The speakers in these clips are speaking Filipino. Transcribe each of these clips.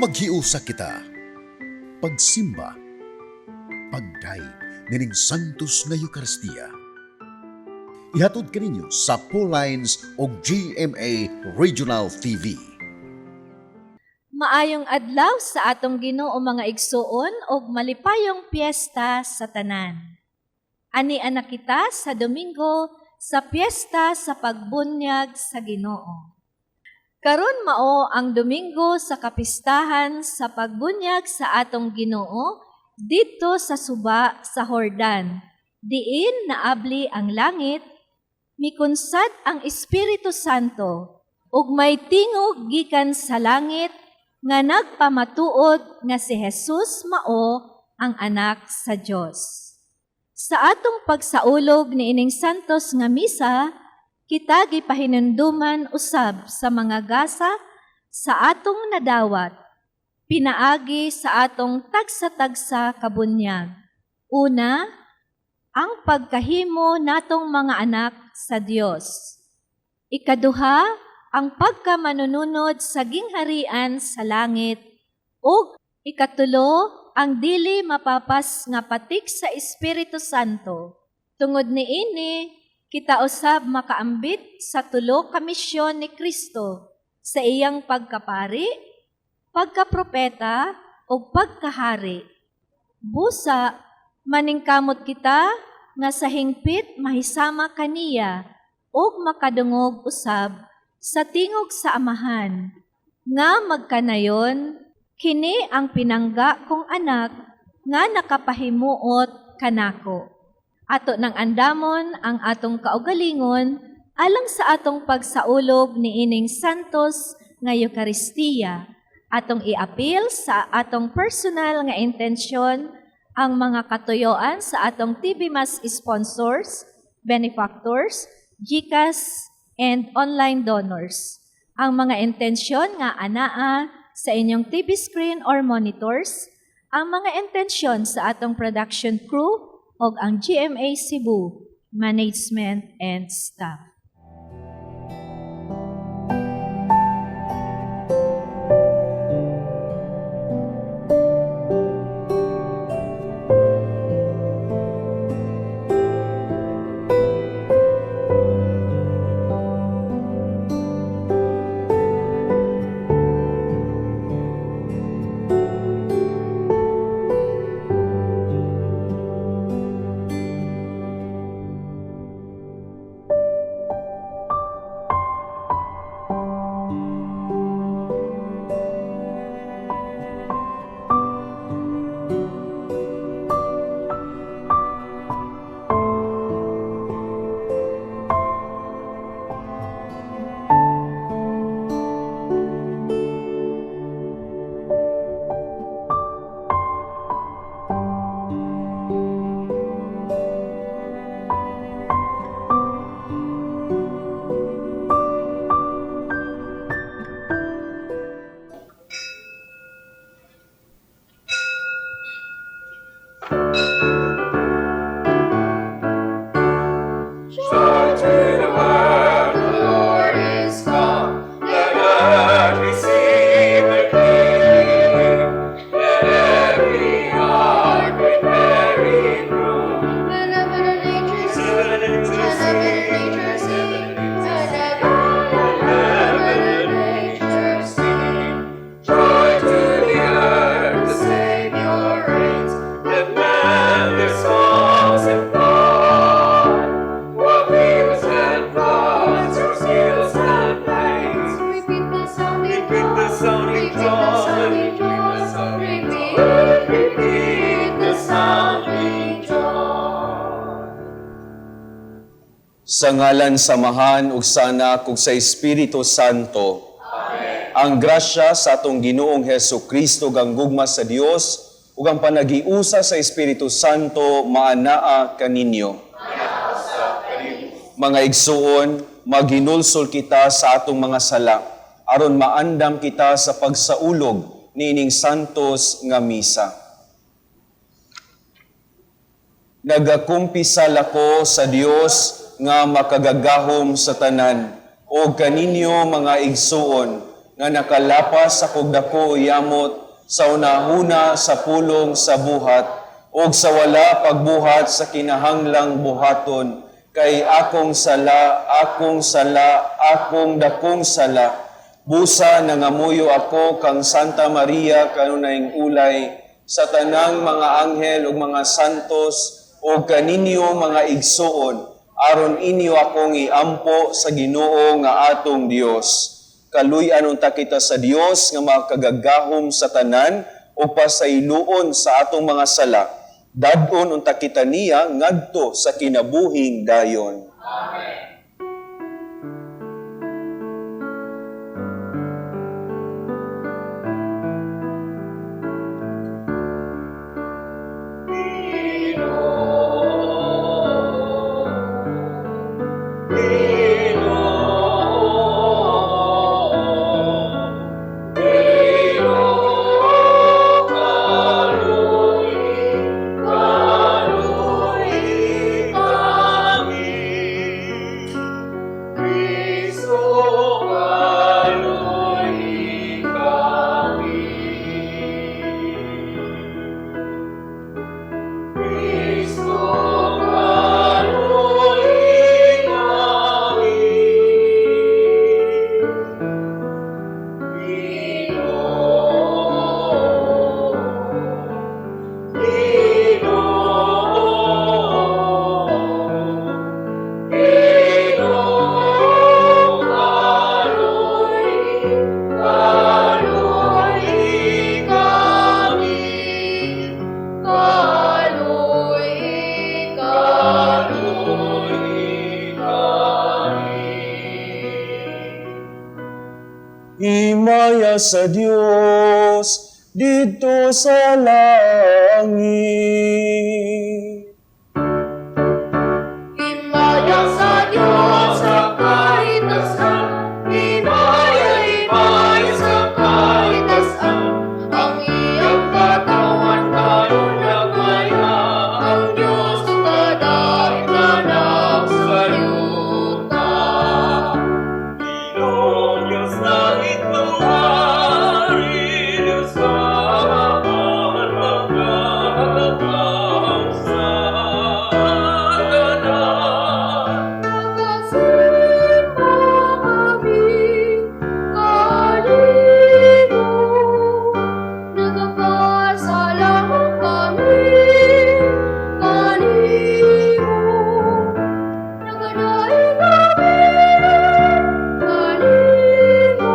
Maghiusa kita. Pagsimba, pagday nining santos nga Eucharistia. Ihatod kaninyo sa Pauline's o GMA Regional TV. Maayong adlaw sa atong Ginoo mga igsuon og malipayong piyesta sa tanan. Ani anak kita sa Domingo sa piyesta sa pagbunyag sa Ginoo. Karon mao ang Domingo sa kapistahan sa pagbunyag sa atong Ginoo dito sa suba sa Jordan. Diin naabli ang langit, mikunsad ang Espiritu Santo, ug may tingog gikan sa langit nga nagpamatuod nga si Jesus mao ang anak sa Dios. Sa atong pagsaulog ni ining santos nga misa, kita gipahinumduman usab sa mga gasa sa atong nadawat, pinaagi sa atong tagsa-tagsa kabunyag. Una, ang pagkahimo natong mga anak sa Dios. Ikaduha, ang pagkamanununod sa gingharian sa langit. Ug ikatulo, ang dili mapapas nga patik sa Espiritu Santo. Tungod niini, kita usab makaambit sa tulo ka misyon ni Kristo sa iyang pagkapari, pagkapropeta o pagkahari. Busa, maningkamot kita nga sa hingpit mahisama kaniya o makadungog usab sa tingog sa amahan, nga magkanayon, kini ang pinangga kong anak nga nakapahimuot kanako. Ato nang andamon ang atong kaugalingon alang sa atong pagsaulog ni ining santos nga Eucharistia. Atong iapil sa atong personal nga intensyon ang mga katuyoan sa atong TV Mas sponsors, benefactors, GCash, and online donors. Ang mga intensyon nga anaa sa inyong TV screen or monitors, ang mga intensyon sa atong production crew o ang GMA Cebu, management and staff. Sa ngalan samahan ug sa Anak ug sa Espiritu Santo. Amen. Ang grasya sa atong Ginoong Hesukristo ang gugma sa Dios ug ang panagiusa sa Espiritu Santo maanaa kaninyo. Mga igsuon, maghinulsol kita sa atong mga sala aron maandam kita sa pagsaulog niining santos nga misa. Nagakumpisal ako sa Dios nga makagagahom sa tanan o kaninyo mga igsuon nga nakalapas sa kugdako yamot sa unahuna sa pulong sa buhat ug sa wala pagbuhat sa kinahanglang buhaton kay akong dakong sala busa nangamuyo ako kang Santa Maria kanunayng ulay sa tanang mga anghel ug mga santos ug kaninyo mga igsuon aron inyo akong iampo sa Ginoo nga atong Dios. Kaluy-an unta kita sa Dios nga makagagahom sa tanan o pasayloon sa atong mga sala. Dadon unta kita niya ngadto sa kinabuhing dayon. Amen. Himaya sa Dios dito sa langit. Himaya sa Diyos sa kahitasan, himaya sa kahitasan, ang iyang katawan karunagaya, ang Diyos kadahit na nagsaluta. Ginoo Diyos na ituwari, Diyos na magkakagam sa tanan. Nagasimba kami kanimo, nagpasalamat kami kanimo, nagadaig kami kanimo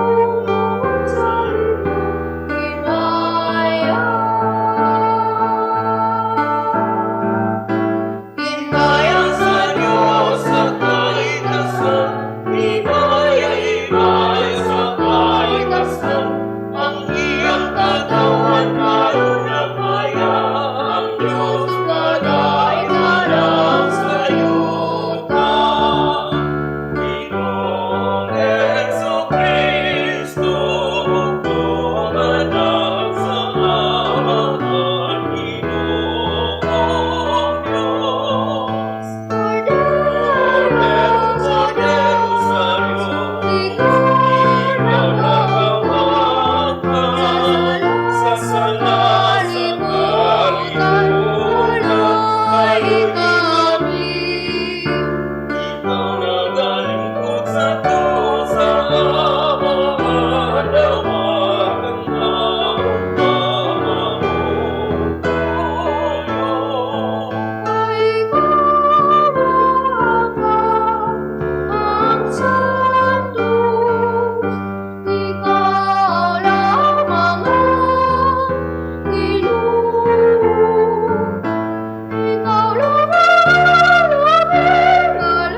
sa iyong himaya. Himaya sa Diyos sa kahitasan, himaya sa kahitasan, ang iyang katawan karunagaya, ang Diyos kadahit na nagsayuta. Ginoong Jesucristo, tumanak sa amahan, Ginoong Diyos. Cordero sa Diyos, ikaw nagawakan sa sala sa kalimutan, ulay kami. Ikaw nagalingkod sa Diyos, sa amahan, dawagan ang pamamutulong. Ang Santos, ikaw lamang ang Ginoo. Ikaw lamang ang kalangon,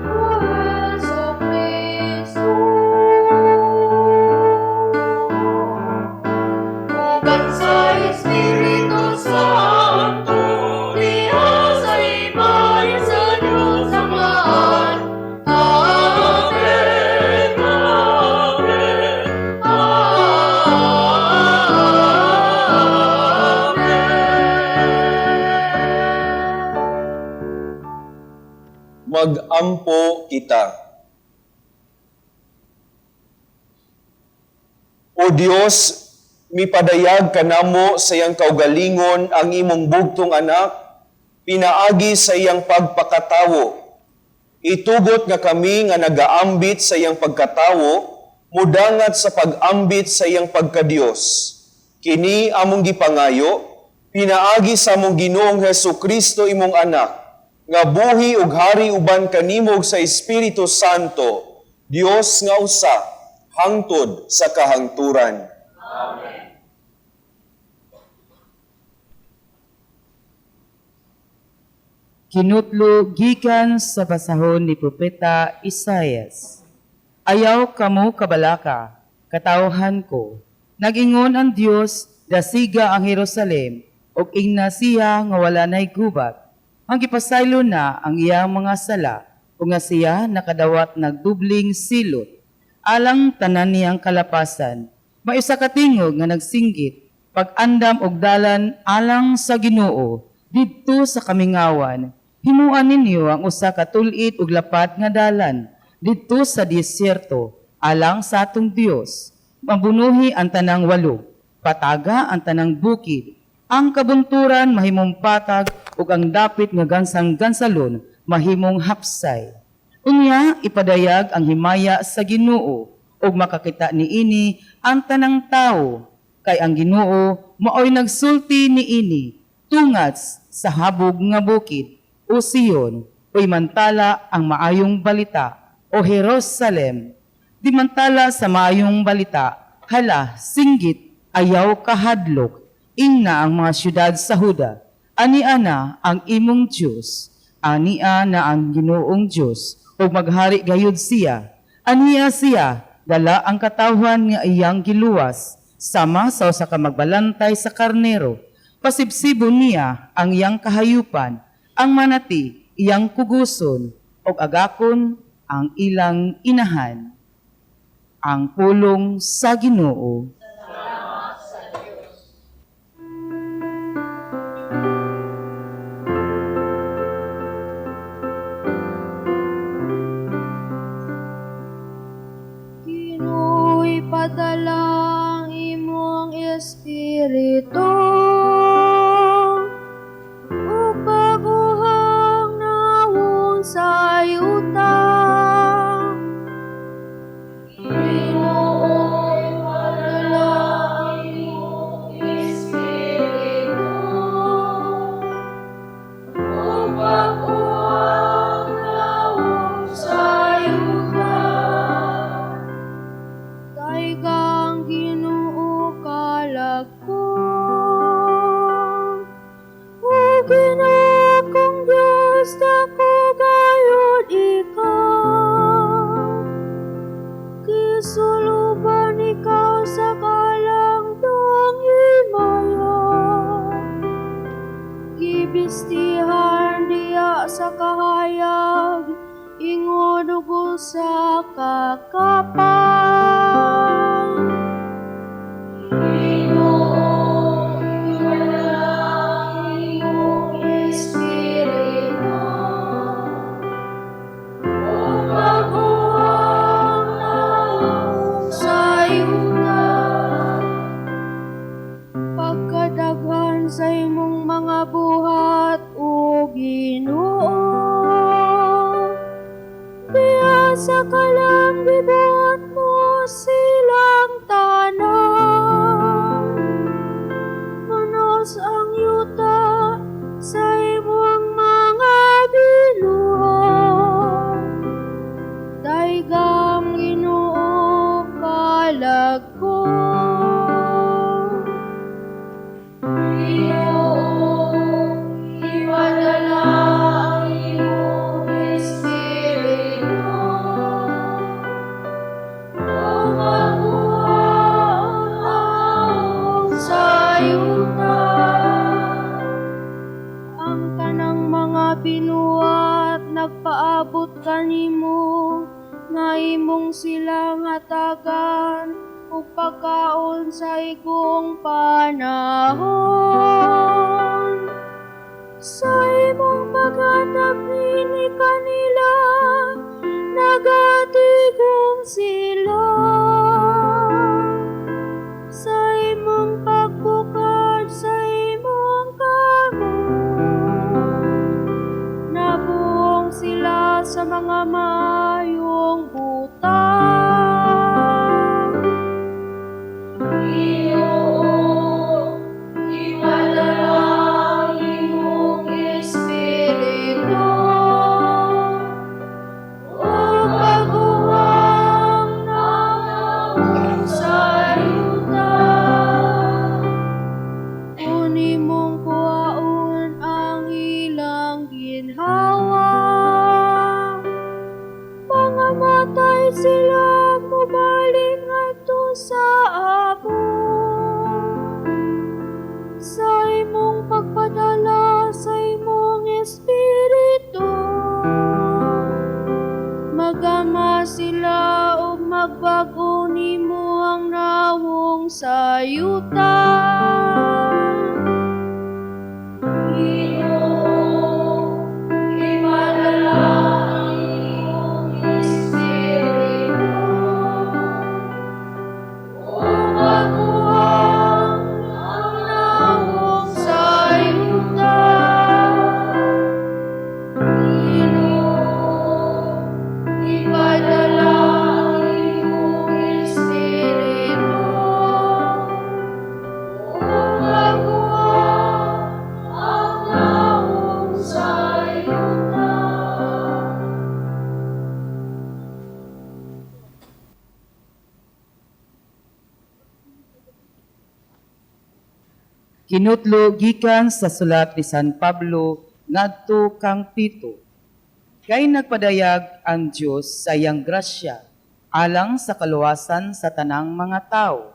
O Jesucristo. Uban sa Espiritu Santo, diha sa ibahin sa Diyos Amahan. Amen, amen, amen. Magampo kita. O Dios, mipadayag kanamo sa iyang kaugalingon ang imong bugtong anak, pinaagi sa iyang pagpakatawo. Itugot nga kami nga nagaambit sa iyang pagkatawo, mudangat sa pag-ambit sa iyang pagkadiyos. Kini among gipangayo, pinaagi sa among Ginoong Hesukristo imong anak, nga buhi ug hari uban kanimog sa Espiritu Santo, Dios nga usa, hangtod sa kahangturan. Kinutlo gikan sa basahon ni Propeta Isaias. Ayaw kamo kabalaka, katawhan ko. Nagingon ang Dios, dasiga ang Jerusalem, og ingna siya nga wala na'y gubat. Ang gipasaylo na ang iyang mga sala, o nga siya nakadawat nagdubling silot. Alang tanan niyang kalapasan, may usa ka tingog nga nagsinggit, pag-andam og dalan alang sa Ginoo, didto sa kamingawan. Himuan ninyo ang usa ka tulit ug lapat nga dalan didto sa disyerto alang sa atong Dios. Mabunuhi ang tanang walog, pataga ang tanang bukid. Ang kabunturan mahimong patag ug ang dapit nga gansang-gansalon mahimong hapsay. Unya ipadayag ang himaya sa Ginoo ug makakita niini ang tanang tawo kay ang Ginoo maoy nagsulti niini tungad sa habog nga bukid. O Sion, o imantala ang maayong balita, o Jerusalem. Di mantala sa maayong balita, hala, singgit, ayaw kahadlok, ingna ang mga syudad sa Huda. Ani-ana ang imong Diyos, ani-ana ang Ginoong Diyos, o maghari gayud siya. Aniya siya, dala ang katawhan nga iyang giluwas, sama sa usa ka magbalantay sa karnero. Pasibsibon niya ang iyang kahayupan, ang manati iyang kuguson, o agakon ang ilang inahan. Ang pulong sa Ginoo. Ginoo'y padala ang imong Espiritu. Sa yuta, Ginoo'y padala ang iyong Espiritu, upang uwang naong sa yuta. Daigang Ginoo kalagko, o Ginoo kong Diyos dako gayud ikaw, kisuluban ikaw sa kalangdong himaya, gibistihan diya sa kahayag, ingon ug sa kakapal. Ginoo, ipadala ang iyong Espiritu, pagkadaghan sa imong mga buhat o Ginoo, diya sa kalang gibuhat mo silang tanan, manos ang yuta sa imong mga binuhat. Daigam Ginoo kalagko, Ginoo, ipadala ang iyong Espiritu, upang uwang sa yuta. Ang kanang mga binuhat nagpaabot kanimo, na imong silang hatagan ug pagkaon sa igong panahon. Sa imong paghatag nini kanila, nagatigom sila. yuta. Kinutlo gikan sa sulat ni San Pablo ngadto kang Tito. Kay nagpadayag ang Dios sa iyang grasya alang sa kaluwasan sa tanang mga tao.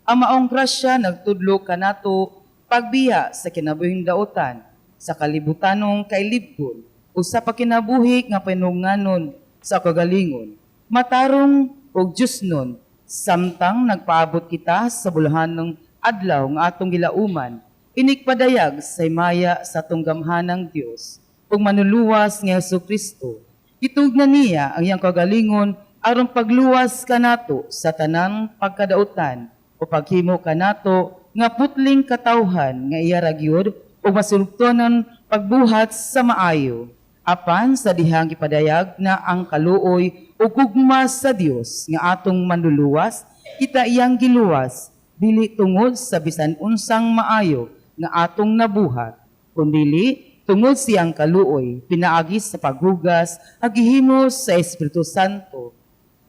Ang maong grasya nagtudlo kanato pagbiya sa kinabuhing daotan, sa kalibutanong kailibgon o sa pakinabuhi nga pinunganon sa kagalingon. Matarong og Dios nun, samtang nagpaabot kita sa buluhanong adlaw nga atong gilauman, inikpadayag sa himaya sa tunggamhanang Dios ug manuluwas nga Jesucristo. Itugnan niya ang iyang kagalingon aron pagluwas kanato sa tanang pagkadautan o paghimo kanato nga putling katawhan nga iya ra gyud ug masulubtonon pagbuhat sa maayo. Apan sa dihang ipadayag na ang kaluoy o gugma sa Dios nga atong manluluwas, kita iyang giluwas dili tungod sa bisan unsang maayo nga atong nabuhat, kundili tungod siyang kaluoy pinaagi sa paghugas agihimo sa Espiritu Santo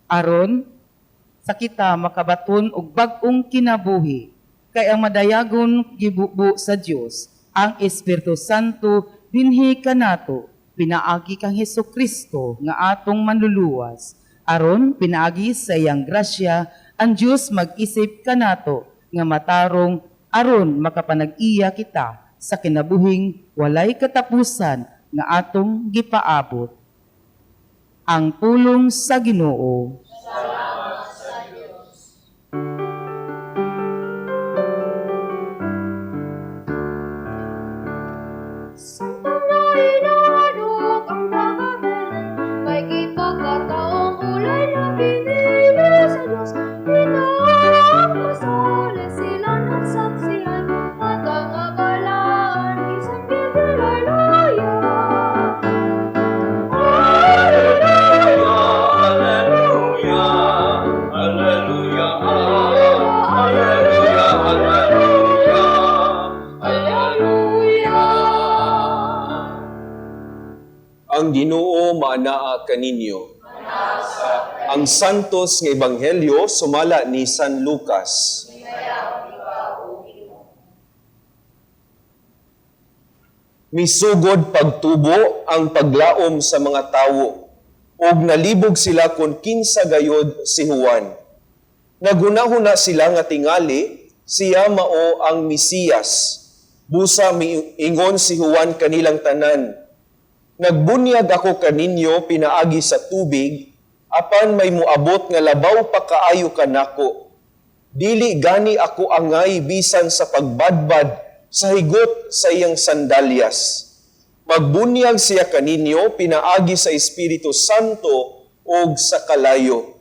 aron sa kita makabaton og bag-ong kinabuhi kay ang madayagon gibubo sa Dios ang Espiritu Santo dinhi kanato pinaagi kang Hesukristo nga atong manluluwas aron pinaagi sa iyang grasya ang Dios mag-isip kanato nga matarong aron makapanag-iya kita sa kinabuhing walay katapusan nga atong gipaabot. Ang pulong sa Ginoo. Santang nainanok ang tagamen, may kipagkataong ulay na pinili sa Diyos. Hinarang pasali sila ng saksihan, at ang agalaan, isang gibulay loya. Ang Ginoo maanaa kaninyo. Ang santos nga ebanghelyo sumala ni San Lucas. Misugod pagtubo ang paglaom sa mga tawo, ug nalibog sila kun kinsa gayod si Juan. Nagunahuna sila nga tingali siya mao ang Mesiyas. Busa miingon si Juan kanilang tanan, "Nagbunyag ako kaninyo pinaagi sa tubig, apan may muabot nga labaw pa kaayo kanako. Dili gani ako angay bisan sa pagbadbad sa higot sa iyang sandalyas. Magbunyag siya kaninyo pinaagi sa Espiritu Santo ug sa kalayo."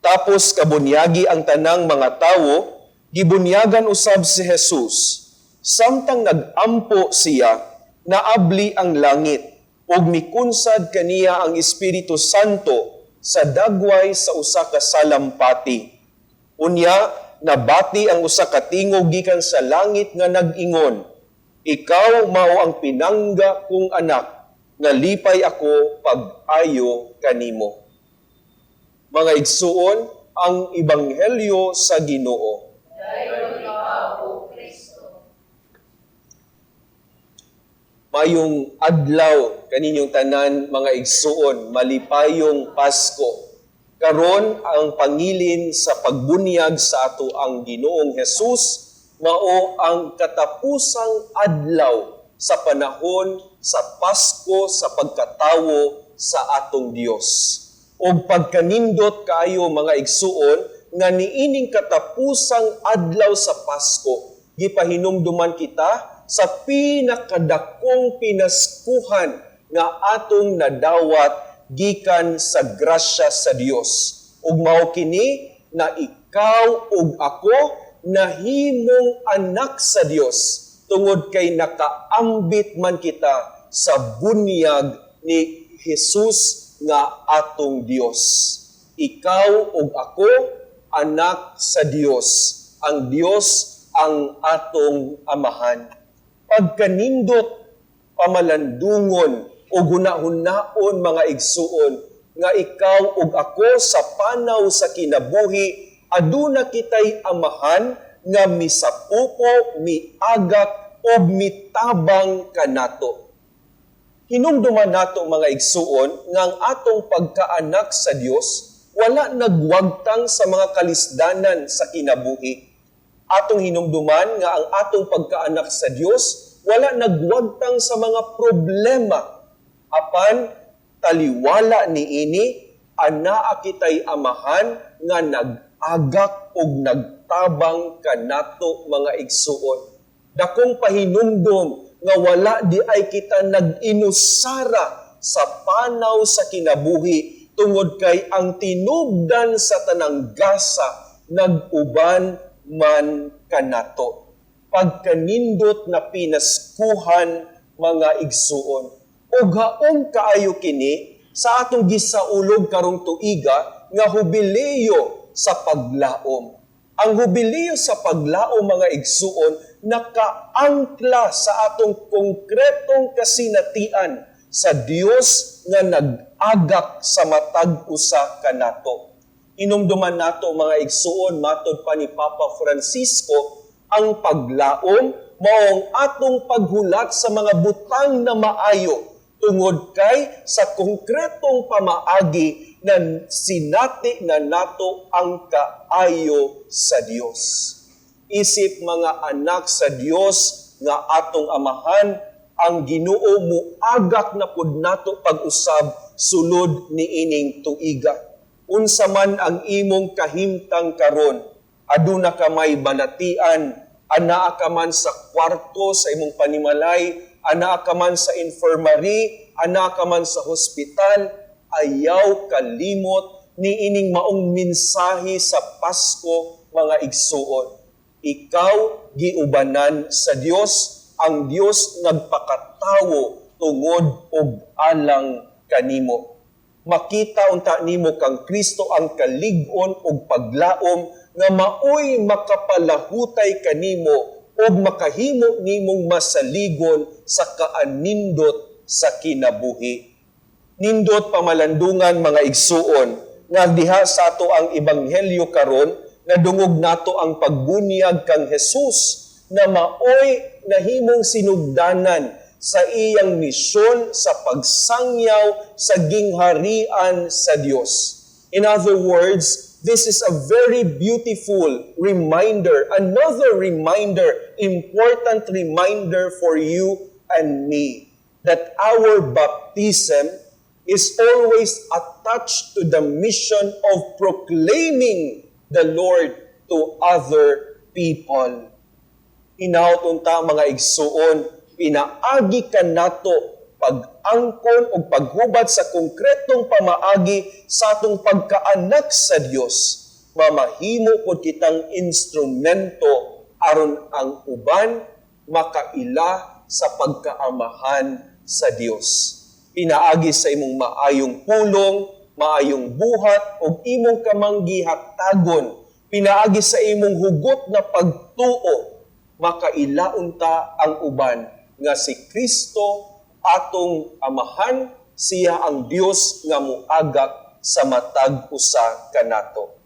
Tapos kabunyagi ang tanang mga tawo, gibunyagan usab si Jesus. Samtang nag-ampo siya, naabli ang langit, ug mikunsad kaniya ang Espiritu Santo sa dagway sa usa ka salampati. Unya, nabati ang usa ka tingog gikan sa langit nga nag-ingon, "Ikaw mao ang pinangga kong anak, nga lipay ako pag-ayo kanimo." Mga igsuon, ang Ebanghelyo sa Ginoo. Mayong adlaw kaninyong tanan mga igsuon, malipayong Pasko. Karon ang pangilin sa pagbunyag sa ato ang Ginoong Hesus mao ang katapusang adlaw sa panahon sa Pasko sa pagkatawo sa atong Dios. O pagkanindot kayo mga igsuon nga niining katapusang adlaw sa Pasko, gipahinumduman kita sa pinakadakong pinaskuhan nga atong nadawat gikan sa grasya sa Dios. Ug mao kini na ikaw ug ako nahimong anak sa Dios tungod kay nakaambit man kita sa bunyag ni Jesus nga atong Dios. Ikaw ug ako anak sa Dios. Ang Dios ang atong amahan. Pagkanindot pamalandungon o gunahunnaon mga igsuon nga ikaw ug ako sa panaw sa kinabuhi aduna kitay amahan nga misapupo, miagak o mitabang kanato. Hinumduman nato mga igsuon nga ang atong pagkaanak sa Dios wala nagwagtang sa mga kalisdanan sa kinabuhi. Atong hinumduman nga ang atong pagkaanak sa Dios wala nagwagtang sa mga problema. Apan taliwala niini anaa kitay amahan nga nag-agak ug nagtabang kanato mga igsuon. Dakong pahinumdom nga wala di ay kita nag-inusara sa panaw sa kinabuhi tungod kay ang tinubdan sa tanang gasa nag-uban man kanato. Pagkanindot na pinaskuhan mga igsuon. Ug haong kaayo kini sa atong gisaulog karong tuiga nga hubileyo sa paglaom. Ang hubileyo sa paglaom mga igsuon nakaangkla sa atong konkretong kasinatian sa Dios nga nag-agak sa matag usa kanato. Inumduman nato mga igsuon matod pa ni Papa Francisco ang paglaom maong atong paghulat sa mga butang na maayo tungod kay sa konkretong pamaagi na sinati na nato ang kaayo sa Dios. Isip mga anak sa Dios nga atong amahan, ang Ginoo muagak na pud nato pag-usab sulod niining tuiga. Unsa man ang imong kahimtang karon, aduna ka may balatian, anaa ka man sa kwarto sa imong panimalay, anaa ka man sa infirmary, anaa ka man sa hospital, ayaw kalimot niining maong mensahe sa Pasko mga igsuon. Ikaw giubanan sa Dios, ang Dios nagpakatawo tungod og alang kanimo. Makita unta nimo kang Kristo ang kalig-on ug paglaom nga maoy makapalahutay kanimo ug makahimo nimong masaligon sa kaanindot sa kinabuhi. Nindot pamalandungan mga igsuon nga diha sa ato ang ebanghelyo karon nadungog nato ang pagbunyag kang Jesus na maoy nahimong sinugdanan sa iyang misyon sa pagsangyaw sa gingharian sa Dios. In other words, this is a very beautiful reminder, another reminder, important reminder for you and me, that our baptism is always attached to the mission of proclaiming the Lord to other people. Hinaut unta mga igsuon, pinaagi ka nato pag-angkon o paghubad sa konkretong pamaagi sa atong pagkaanak sa Dios. Mamahimo pod kitang instrumento aron ang uban makaila sa pagkaamahan sa Dios. Pinaagi sa imong maayong pulong, maayong buhat o imong kamanggihatagon. Pinaagi sa imong hugot na pagtuo, makailaunta ang uban nga si Kristo atong amahan, siya ang Dios nga muagak sa matag usa kanato.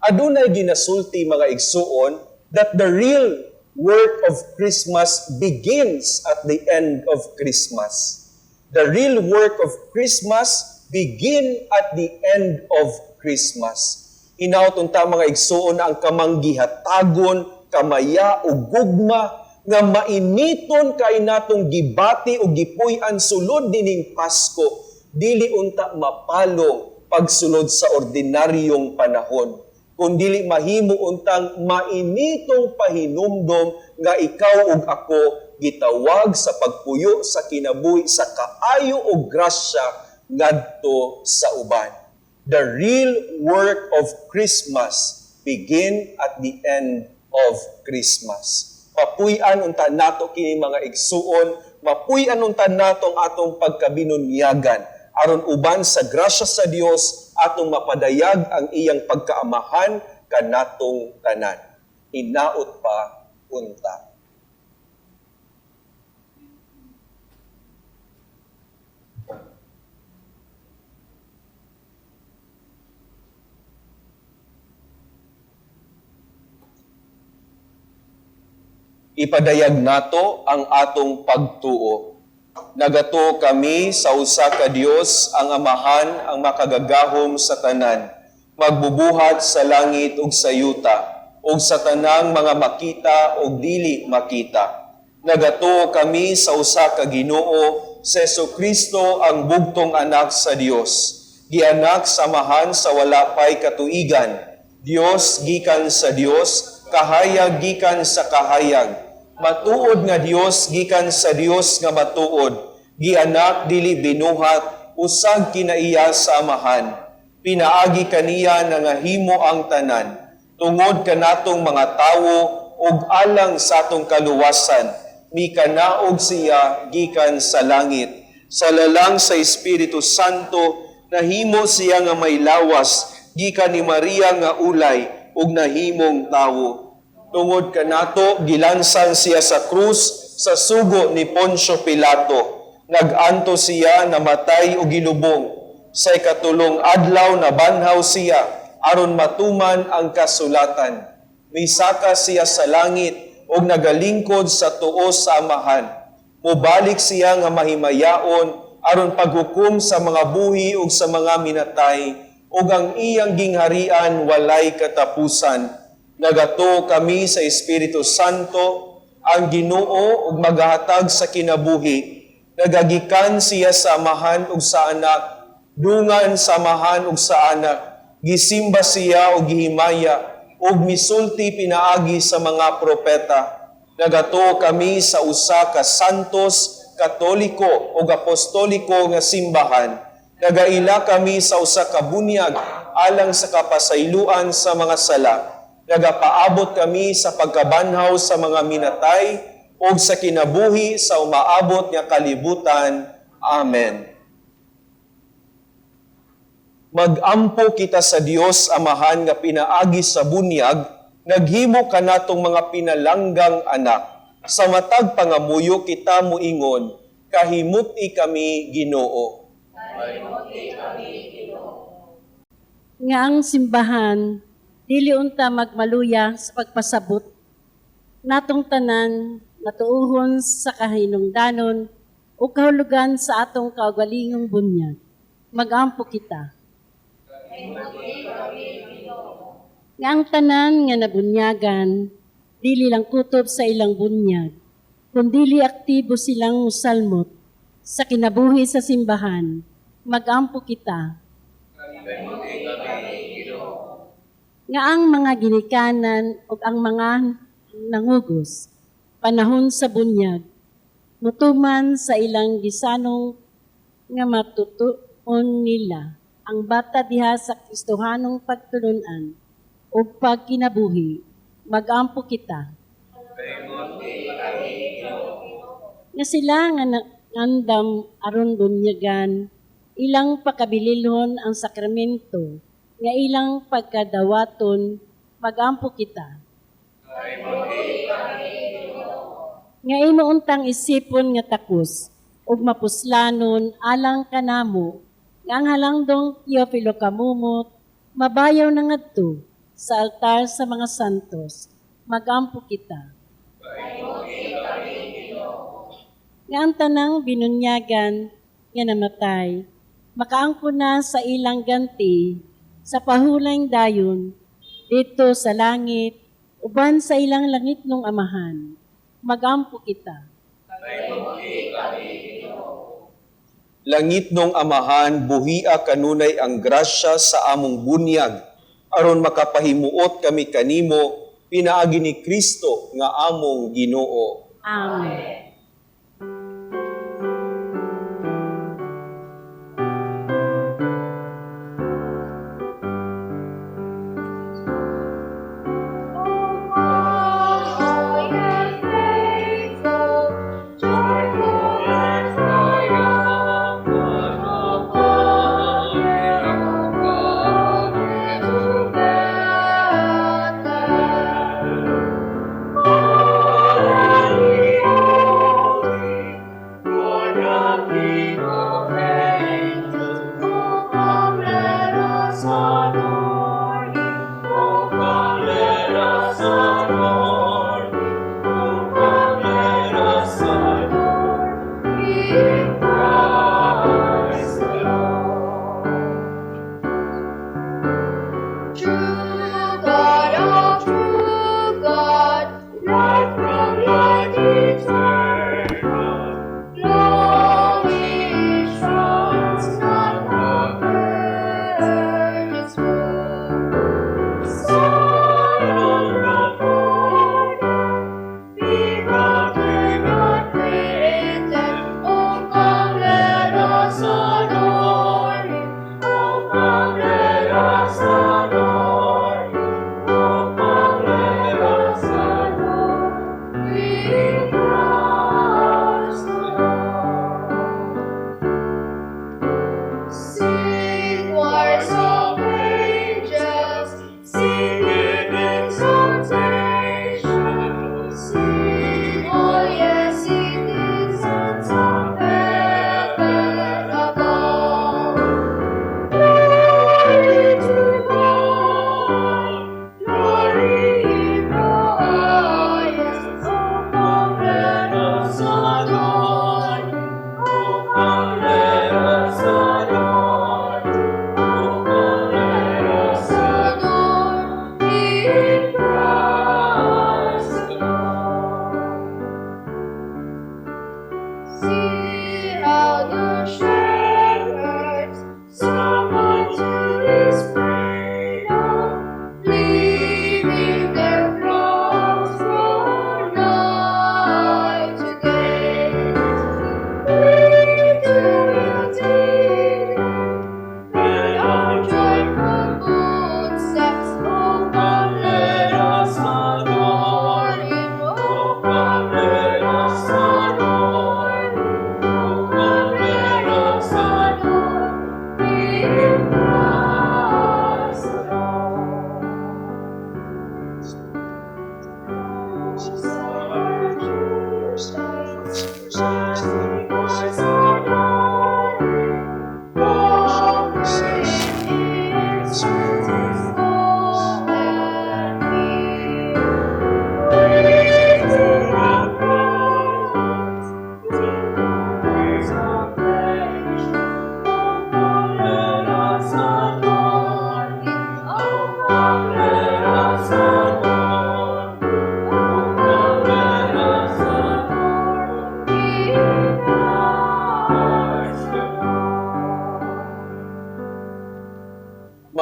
Adunay ginasulti mga igsuon that the real work of Christmas begins at the end of Christmas. The real work of Christmas begin at the end of Christmas. Hinaut unta mga igsuon ang kamanggihatagon, kamaya o gugma nga mainiton kay natong gibati o gipuy-an sulod dining Pasko, dili unta mapalong pagsulod sa ordinaryong panahon. kundili mahimo untang mainitong pahinumdom nga ikaw ug ako gitawag sa pagpuyo sa kinabuhi sa kaayo ug grasya ngadto sa uban. The real work of Christmas begin at the end of Christmas. Mapuy-an unta nato kini mga igsuon, mapuy-an unta nato ang atong pagkabinunyagan aron uban sa grasya sa Dios atong mapadayag ang iyang pagkaamahan kanatong tanan. Hinaot pa unta. Ipadayag nato ang atong pagtuo. Nagato kami sa usa ka Dios, ang Amahan, ang makagagahom sa tanan, magbubuhat sa langit ug sa yuta, ug sa tanang mga makita ug dili makita. Nagato kami sa usa ka Ginoo, sa Jesucristo ang bugtong anak sa Dios, gianak samahan sa wala pay katuigan, Dios gikan sa Dios, kahayag gikan sa kahayag, matuod nga Dios gikan sa Dios nga matuod, gianak dili binuhat, usag kinaiya sa amahan, pinaagi kaniya na nga himo ang tanan, tungod kanatong mga tawo ug alang sa atong kaluwasan, mikanaog siya gikan sa langit, sa lalang sa Espiritu Santo, nahimo siya nga may lawas, gikan ni Maria nga ulay, ug nahimong tawo. Tungod kanato gilansan siya sa krus sa sugo ni Poncio Pilato. Naganto siya namatay o gilubong. Sa ikatulong adlaw na banhaw siya aron matuman ang kasulatan. Misaka siya sa langit ug nagalingkod sa tuo sa amahan. Mubalik siya nga mahimayaon aron paghukom sa mga buhi ug sa mga minatay ug ang iyang gingharian walay katapusan. Nagato kami sa Espiritu Santo, ang Ginoo ug maghatag sa kinabuhi. Nagagikan siya sa amahan ug sa anak, dungan sa amahan ug sa anak. Gisimba siya ug gihimaya ug misulti pinaagi sa mga propeta. Nagato kami sa usa ka santos, katoliko ug apostoliko nga simbahan. Nagaila kami sa usa ka bunyag alang sa kapasayloan sa mga sala. Nagapaabot kami sa pagkabanhaw sa mga minatay o sa kinabuhi sa umaabot nga kalibutan. Amen. Magampo kita sa Dios Amahan nga pinaagi sa bunyag, naghimo kanatong mga pinalanggang anak. Sa matag pangamuyo kita muingon, kahimuti kami Ginoo. Nga ang simbahan, dili unta magmaluya sa pagpasabot natong tanan natuuhon sa kahinungdanon o kahulugan sa atong kaugalingong bunyag. Magampo kita. Nga ang tanan nga nabunyagan, dili lang kutob sa ilang bunyag, kundili aktibo silang musalmot sa kinabuhi sa simbahan. Magampo kita. Nga ang mga ginikanan o ang mga nangugos, panahon sa bunyag, mutuman sa ilang gisanong nga matutuon nila ang bata diha sa Kristohanong pagtulunan o pagkinabuhi, magampo kita. Nga sila nga nangandam aron bunyagan, ilang pakabililhon ang sakramento, nga ilang pagkadawaton, magampo kita. Nga imo untang isipon nga takos, ug mapuslanon alang kanamo, nga ang halangdong Teofilo kamumot, mabayaw na ngadto sa altar sa mga santos, magampo kita. Nga ang tanang binunyagan nga namatay, makaangko na sa ilang ganti, sa pahulang dayon, dito sa langit, uban sa ilang langit ng amahan, magampo kita. Langit nung amahan, buhia kanunay ang grasya sa among bunyag. aron makapahimuot kami kanimo pinaagi ni Kristo nga among Ginoo. Amen.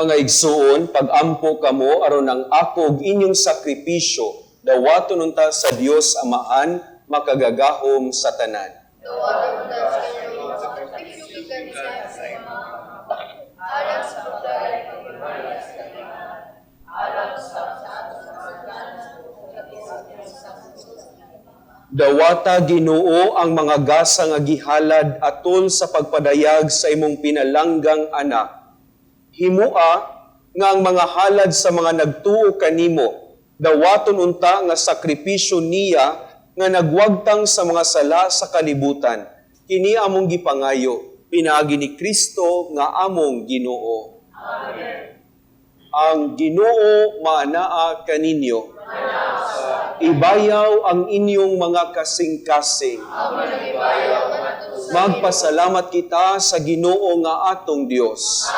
Mga igsuon, pag-ampo kamo aron ang akog inyong sakripisyo, dawaton unta sa Dios Amahan, makagagahom sa tanan. Dawata Ginoo ang mga gasa nga gihalad atol sa pagpadayag sa imong pinalanggang anak. Himua nga ang mga halad sa mga nagtuo kanimo, dawaton unta nga sakripisyo niya nga nagwagtang sa mga sala sa kalibutan. Kini among gipangayo, pinaagi ni Kristo nga among Ginoo. Amen. Ang Ginoo maanaa kaninyo. Ibayaw ang inyong mga kasing-kasing. Magpasalamat kita sa Ginoo nga atong Dios.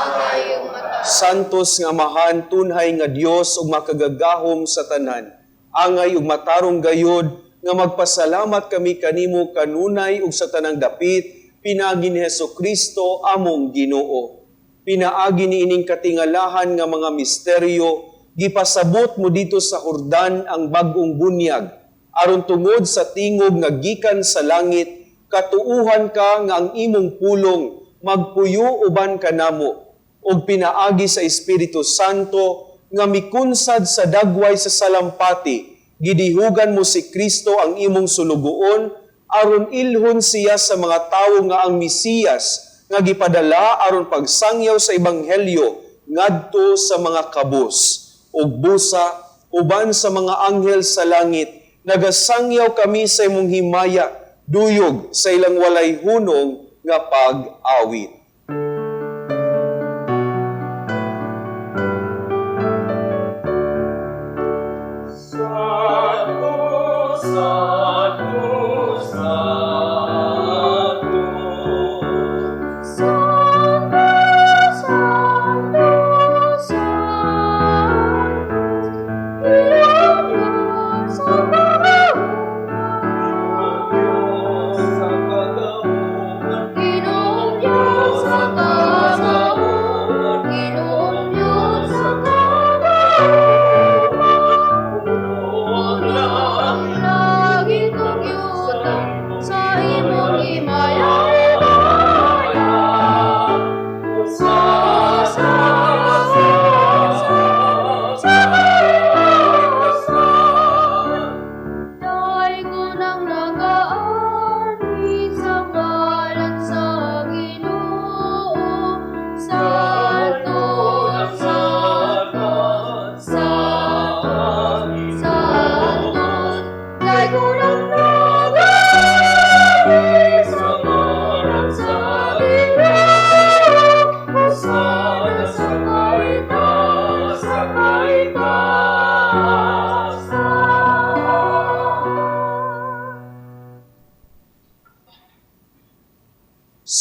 Santos nga Amahan, tunhay nga Dios ug makagagahom sa tanan. Angay ug matarong gayod nga magpasalamat kami kanimo kanunay ug sa tanang dapit, pinagi ni Hesukristo among Ginoo. pinaagi ni ining katingalahan nga mga misteryo, gipasabot mo dito sa Jordan ang bag-ong bunyag, aron tungod sa tingog nga gikan sa langit, katuuhan ka nga ang imong pulong, magpuyo uban ka namo, og pinaagi sa Espiritu Santo, nga mikunsad sa dagway sa salampati, gidihugan mo si Kristo ang imong sulugoon, aron ilhon siya sa mga tawo nga ang Mesiyas, nga gipadala aron pagsangyaw sa ebanghelyo ngadto sa mga kabus ug busa uban sa mga anghel sa langit. Nagasangyaw kami sa imong himaya, duyog sa ilang walay hunong nga pag-awit.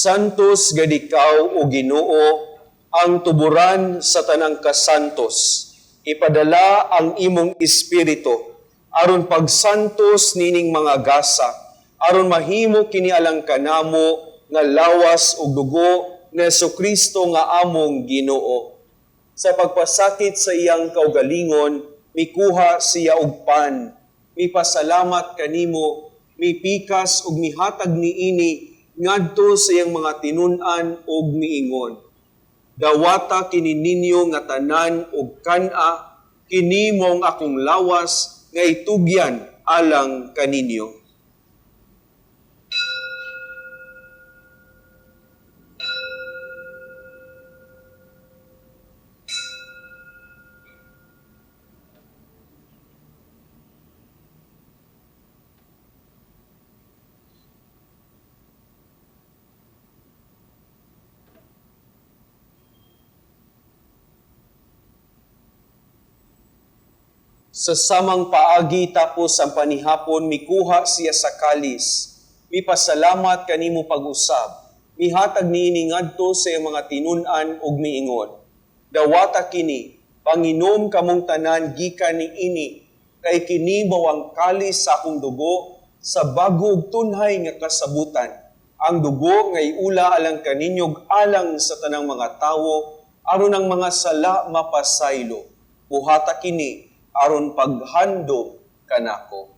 Santos gadikaw o Ginoo, ang tuburan sa tanang kasantos. Ipadala ang imong espiritu aron pagsantos nining mga gasa, aron mahimo kini alang kanamo nga lawas ug dugo ni Jesucristo nga among Ginoo. Sa pagpasakit sa iyang kaugalingon, mikuha siya og pan, mipasalamat kanimo, mipikas ug mihatag niini ngadto sa iyang mga tinun-an ug miingon. Dawata kini ninyo nga tanan ug kan-a, kini mong akong lawas nga itugyan alang kaninyo. Sa samang paagi tapos ang panihapon, mikuha siya sa kalis. Mipasalamat kanimo pag-usab. Mihatag niini ngadto sa iyang mga tinun-an ug miingon. Dawata kini, panginom kamong tanan gikan niini, kay kini bawang kalis sa akong dugo sa bago ug tunhay nga kasabutan. Ang dugo nga iula alang kaninyog alang sa tanang mga tawo, aron ang mga sala mapasaylo. Buhata kini aron paghandom kanako.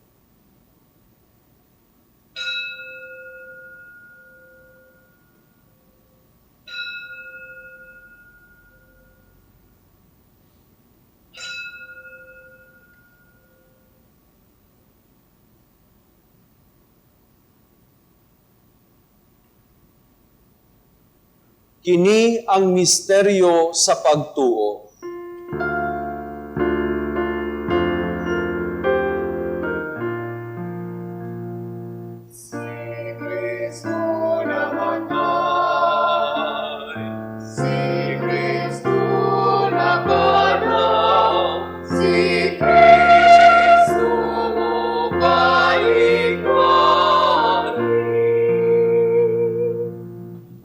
Kini ang misteryo sa pagtuo.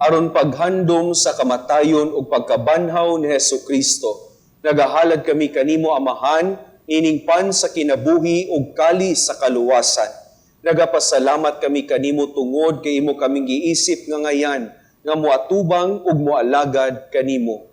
Aron paghandom sa kamatayon ug pagkabanhaw ni Hesukristo, nagahalad kami kanimo Amahan, ining pan sa kinabuhi ug kali sa kaluwasan. Nagapasalamat kami kanimo tungod kay imo kaming giisip nga ngayan, nga moatubang ug moalagad kanimo.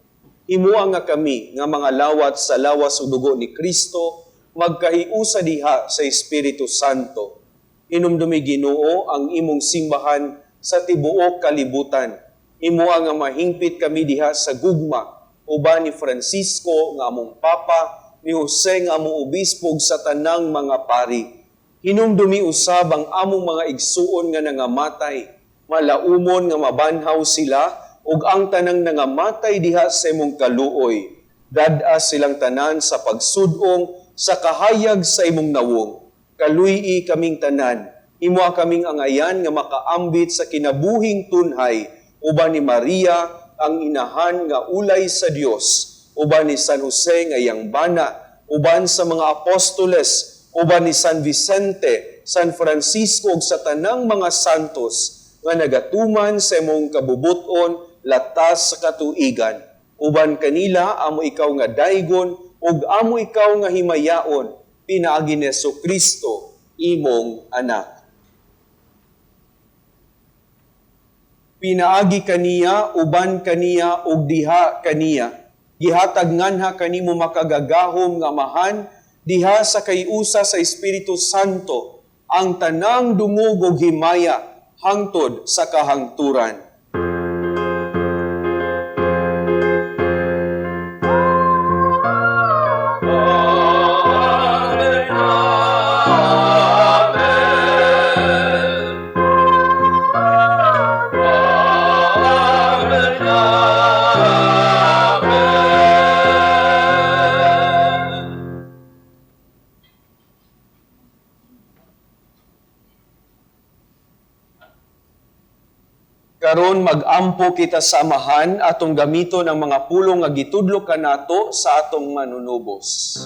Himuang nga kami nga mga lawat sa lawas ug dugo ni Kristo magkahiusa diha sa Espiritu Santo. Hinumdumi Ginoo ang imong simbahan sa tibuok kalibutan. Himuang nga mahingpit kami diha sa gugma uban ni Francisco nga among Papa, ni Jose nga among obispo sa tanang mga pari. Hinumdumi usab ang among mga igsuon nga nangamatay, malaumon nga mabanhaw sila ug ang tanang nangamatay diha sa imong kaluoy. Dad-a silang tanan sa pagsudong sa kahayag sa imong nawong. Kaluy-i kaming tanan, imo kaming angayan nga makaambit sa kinabuhing tunhay uban ni Maria ang inahan nga ulay sa Dios, uban ni San Jose nga iyang bana, uban sa mga apostoles, uban ni San Vicente, San Francisco ug sa tanang mga santos nga nagatuman sa imong kabubuton latas sa katuigan. Uban kanila amo ikaw nga daygon ug amo ikaw nga himayaon, pinaagi ni Jesucristo, imong anak. Pinaagi kaniya, uban kaniya, ug diha kaniya. Gihatag nganha kanimo makagagahom nga amahan, diha sa kayusa sa Espiritu Santo, ang tanang dungog ug himaya, hangtod sa kahangturan. Karon mag-ampo kita sa amahan atong gamiton ang mga pulong nga gitudlo kanato sa atong manunubos.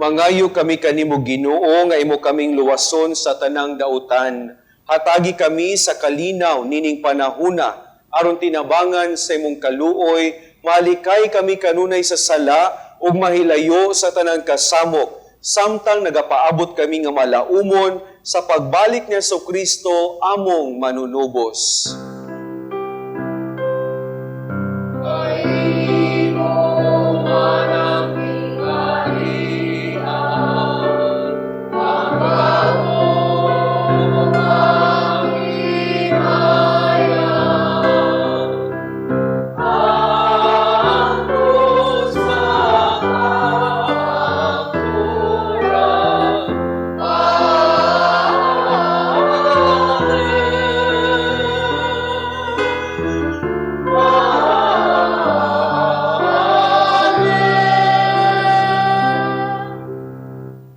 Mangayo kami kanimo Ginoo nga imo kaming luwason sa tanang dautan. Hatagi kami sa kalinaw nining panahuna aron tinabangan sa imong kaluoy, malikay kami kanunay sa sala ug mahilayo sa tanang kasamok. Samtang nagapaabot kami nga malaumon sa pagbalik ni Jesucristo among manunubos. Amen.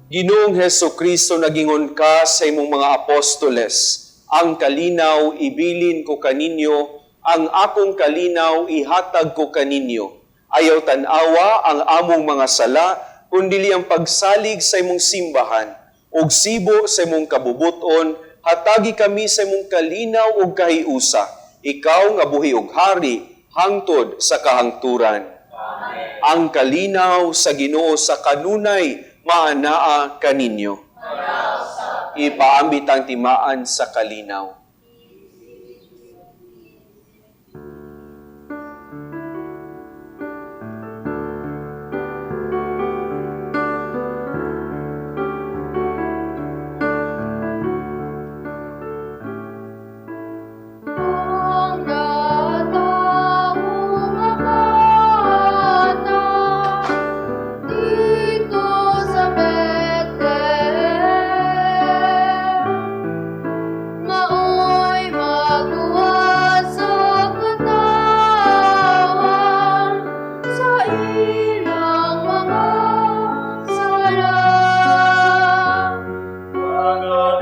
Ginoong Heso Kristo, nagingon ka sa imong mga apostoles, ang kalinaw ibilin ko kaninyo, ang akong kalinaw ihatag ko kaninyo. Ayaw tanawa ang among mga sala, kundi ang pagsalig sa imong simbahan, ug sibo sa imong kabubuton, hatagi kami sa imong kalinaw ug kahiusa. Ikaw nga buhi ug hari, hangtod sa kahangturan. Amen. Ang kalinaw sa Ginoo sa kanunay maanaa kaninyo. Ipaambit ang timaan sa kalinaw. Ang nataong bata dito sa Bethlehem, maoy magluwas sa katawan sa ilang mga sala.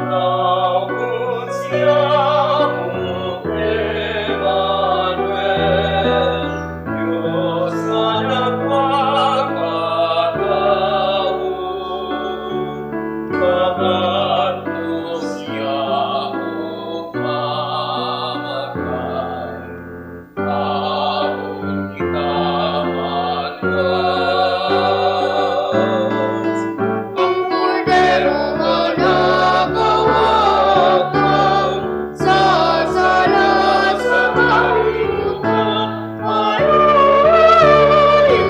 Pagkatapos siya Emmanuel, Diyos na nagpapatao. Pagkatapos siya mamatay, taon kita manuwas. Ang kordero nga nagawatan sa sala sa kalibutan, ayunin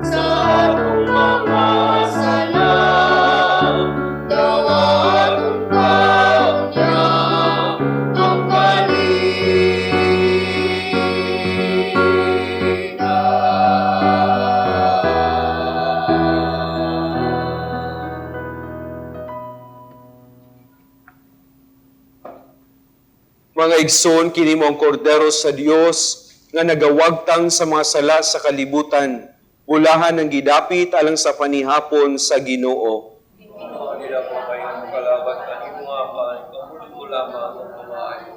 sa atong mga sala. Dawatong taon niya ang Mga igsoon, kini mo ang kordero sa Dios nga nagawagtang sa mga sala sa kalibutan. Ulahan ng gidapit alang sa panihapon sa Ginoo. Nila po kayong kalaban kanimo nga pa, ikaw mo lamang ang pamaayo.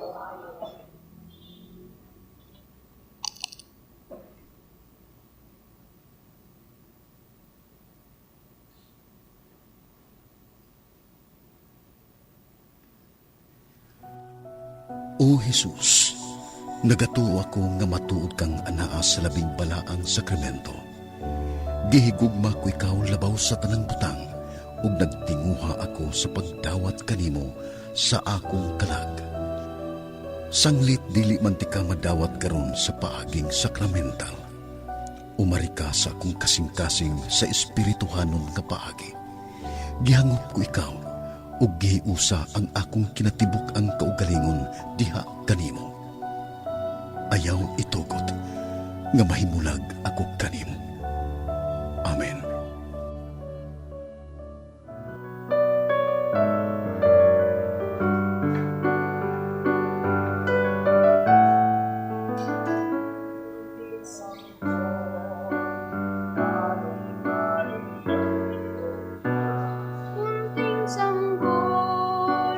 O Jesus, nagatuo ako nga matuod kang anaa sa labing balaang sakramento. Gihigugma ko ikaw labaw sa tanang butang, ug nagtinguha ako sa pagdawat kanimo sa akong kalag. Sanglit dili man ti ka madawat karon sa paaging sakramental. Umari ka sa akong kasing-kasing sa espirituhanon nga paagi. Gihangop ko ikaw, ug gihiusa ang akong kinatibuk ang kaugalingon diha kanimo. Ayaw itugot nga mahimulag ako kanimo. Amen. kunting sanggol,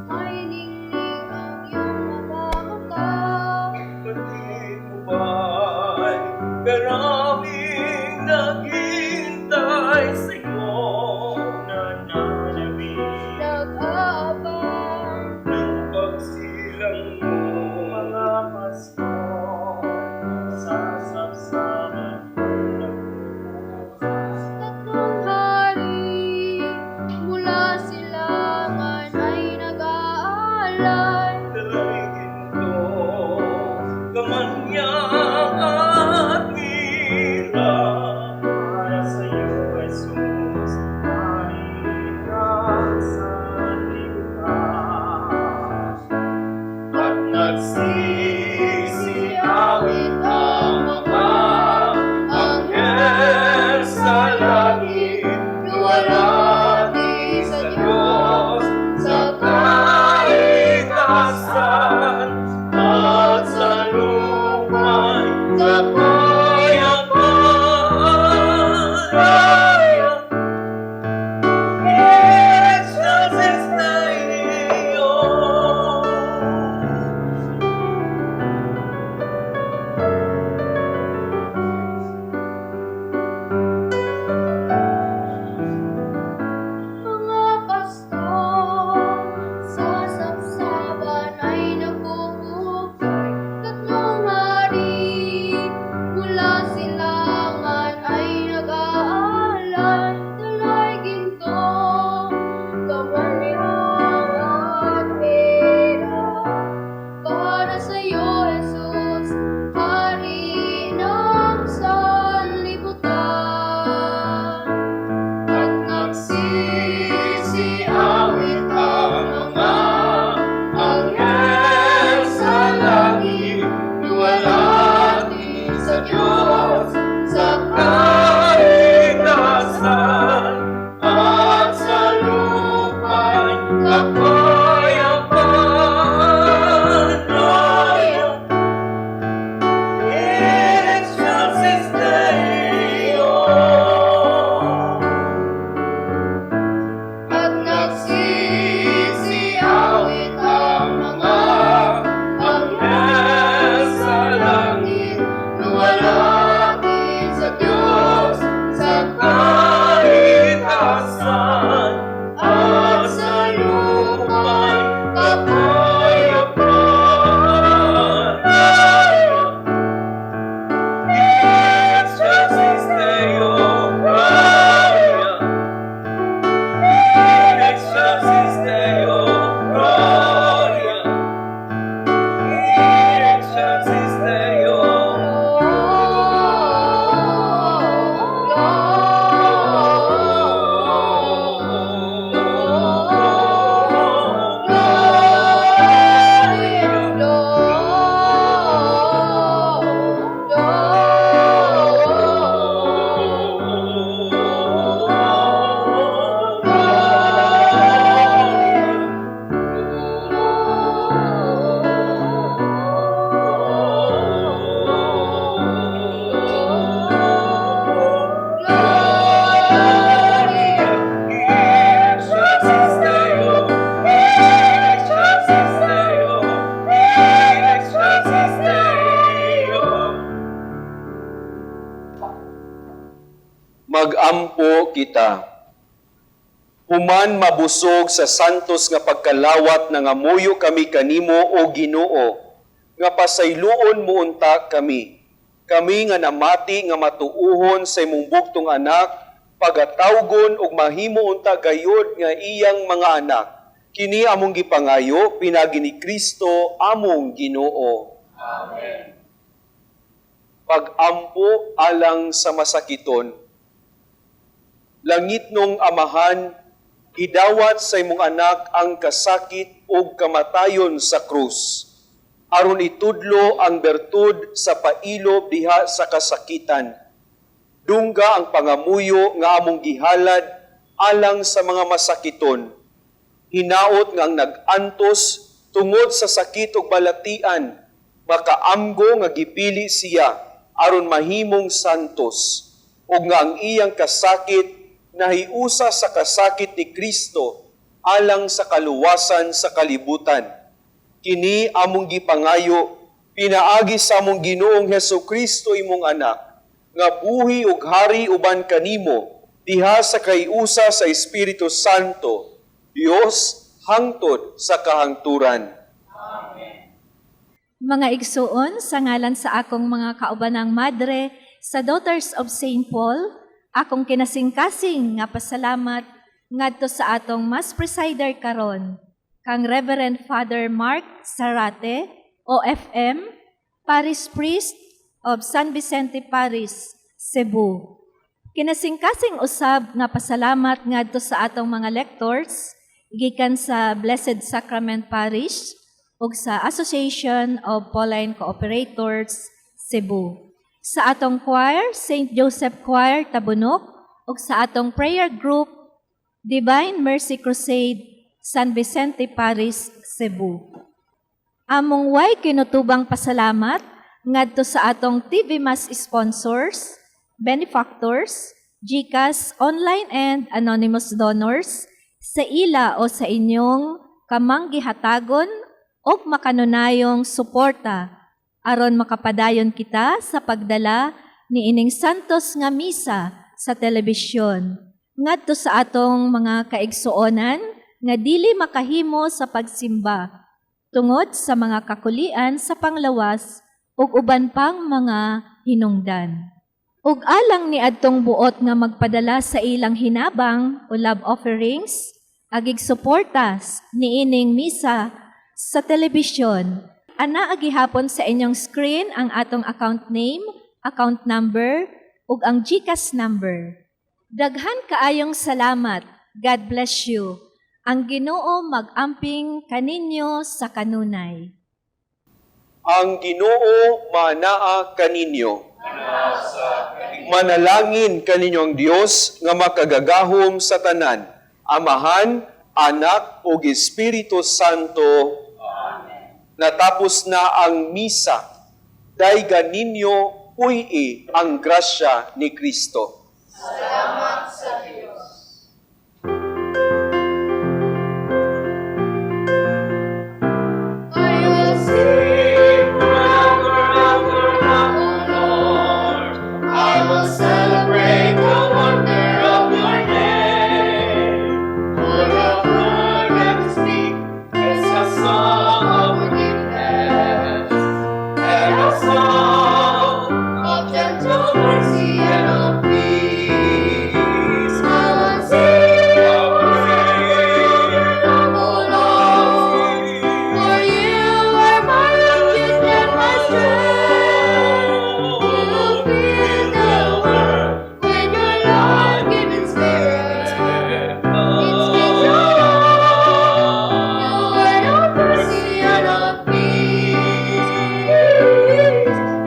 ay ningning ang iyong mga mata. Kapatid mo ba'y karaming naghihintay sa'yo na nanabing Nag-aabang ng pagsilang mo? Mga Pasko, sasabsaban tatlong hari, mula silangan ay nag-aalay. Dalangin ko, kamanyang at hirap para sa'yo, Jesus, mahinang sa libutan. At nagsisiawit ang mga anghel sa langit, luwalhati sa Diyos, sa kaligtasan, at sa luma'y kapayapaan. kita. Human mabusog sa santos nga pagkalawat na ngamuyo kami kanimo o Ginoo, nga pasayloon mo unta kami. Kami nga namati nga matuuhon sa imong bugtong anak, pagatawgon ug mahimo unta gayud nga iyang mga anak. Kini among gipangayo pinagi ni Kristo among Ginoo. Amen. Pag-ampo alang sa masakiton. Langit nung amahan, idawat sa imong anak ang kasakit ug kamatayon sa krus. Aron itudlo ang bertud sa pailob diha sa kasakitan. Dungga ang pangamuyo nga among gihalad alang sa mga masakiton. Hinaot nga ang nag-antos tungod sa sakit ug balatian, makaamgo nga gipili siya aron mahimong santos, ug nga ang iyang kasakit nahiusa sa kasakit ni Kristo alang sa kaluwasan sa kalibutan. Kini among gipangayo, pinaagi sa among Ginoong Hesukristo imong anak, nga buhi ug hari uban kanimo, diha sa kayusa sa Espiritu Santo, Dios hangtod sa kahangturan. Mga igsuon, sa ngalan sa akong mga kaubanang madre, sa Daughters of St. Paul, akong kinasingkasing nga pasalamat ngadto sa atong mas presider karon, kang Reverend Father Mark Sarate, OFM, Parish Priest of San Vicente Parish, Cebu. Kinasingkasing usab nga pasalamat ngadto sa atong mga lectors, gikan sa Blessed Sacrament Parish, ug sa Association of Pauline Cooperators, Cebu. Sa atong choir, St. Joseph Choir, Tabunok, ug sa atong prayer group, Divine Mercy Crusade, San Vicente Parish, Cebu. Among way kinutubang pasalamat ngadto sa atong TV Mass sponsors, benefactors, GCash, online and anonymous donors, sa ila o sa inyong kamanggihatagon o makanunayong suporta aron makapadayon kita sa pagdala ni ining santos nga misa sa telebisyon ngadto sa atong mga kaigsuonan nga dili makahimo sa pagsimba tungod sa mga kakulian sa panglawas ug uban pang mga hinungdan. Ug alang ni adtong buot nga magpadala sa ilang hinabang o love offerings agig suportas ni ining misa sa telebisyon, ana agihapon sa inyong screen ang atong account name, account number, ug ang GCash number. Daghan kaayong salamat. God bless you. Ang Ginoo mag-amping kaninyo sa kanunay. Ang Ginoo manaa kaninyo. Manalangin kaninyo ang Dios nga makagagahom sa tanan, Amahan, Anak ug Espiritu Santo. Natapos na ang misa, daygan ninyo puy ang grasya ni Kristo. Salamat sa Diyos. I will sing forever after now, O Lord. I will celebrate the wonder of your name. For your word and speak is a song of forgiveness and a song of gentle mercy and of peace. I will sing O Lord, for you are my refuge and my strength. You fill the world with your life-giving spirit. It speaks of your word of mercy and of peace.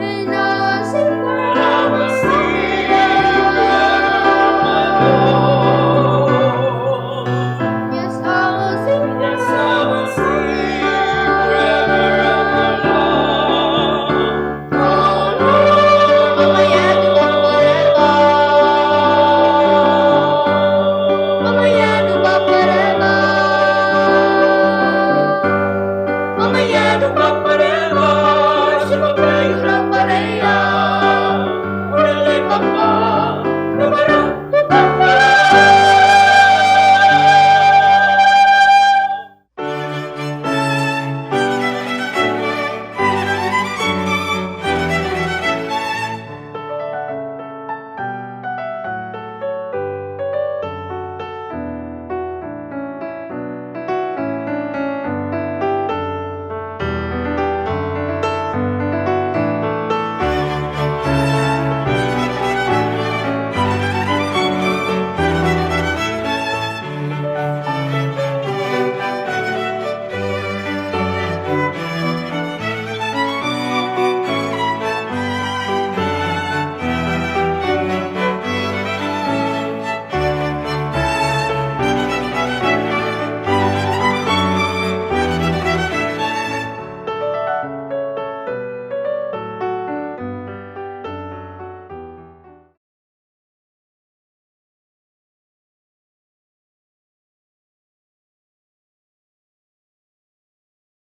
And I will sing forever, my Lord.